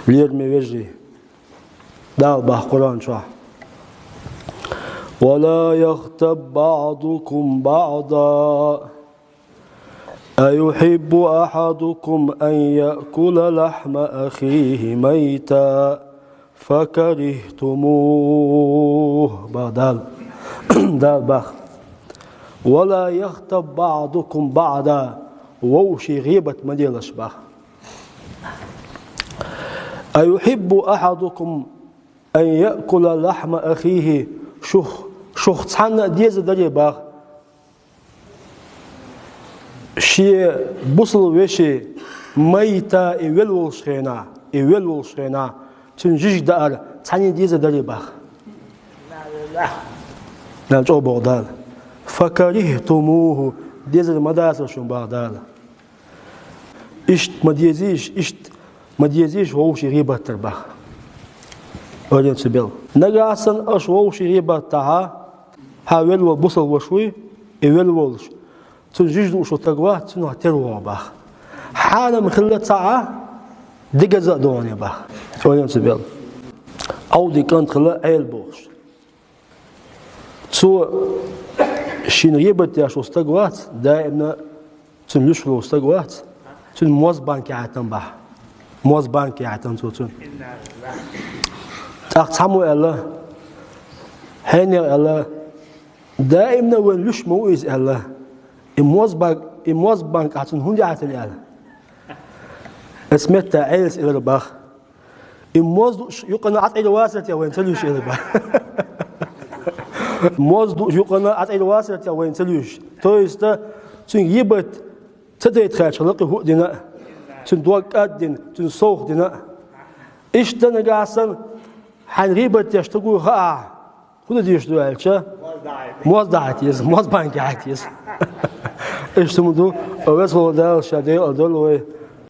لير ميجي دال بح قرآن شو ولا يغتب بعضكم بعضا أيحب أحدكم أن يأكل لحم أخيه ميتا فكرهتموه بدل دال بخ ولا يغتب بعضكم بعضا ووشي غيبة مديلش بخ أيحب أحدكم أن يأكل لحم أخيه شخ تحنا ديز دري بخ شي بوصل وشي ميتا إيوالول شخينا تنجيج دار تحني ديز دري بخ نالجو بغداد فكرهتموه ديز المدرسة شون بغداد اشت مديزيش ووشي غيبة تربخ أولين سبيل نجاسن أش ووشي غيبة تها هاول وبصل وشوي إيوال ولش تنجيج وشو تقوى تنو تروى بخ حالا مخلة ساعة دقزة دوني بخ أولين سبيل أو دي كانت خلا عيل بوش سو شين غيبة يا شو استقوات دائما تنلش لو استقوات تن موز بانك عتن بح موز بانك عتن توتن تقسموا الله حين الله دائما ونلش مويز الله الموز بانك عتن هندي عتن الله اسمه تعيس إلى البخ الموز يقنا عت إلى واسط يا وين تلوش إلى البخ موز يقنا عت إلى واسط يا وين تلوش تويستا تن يبت تدري خارج لقي هو دينا تندوق أدين تنصوخ دينا إيش دنا جالسن حنريبت يشتغل ها هو ده يشتغل على موز دعيت موز بانك عايز إيش تمدو أوس هو ده الشديد أدول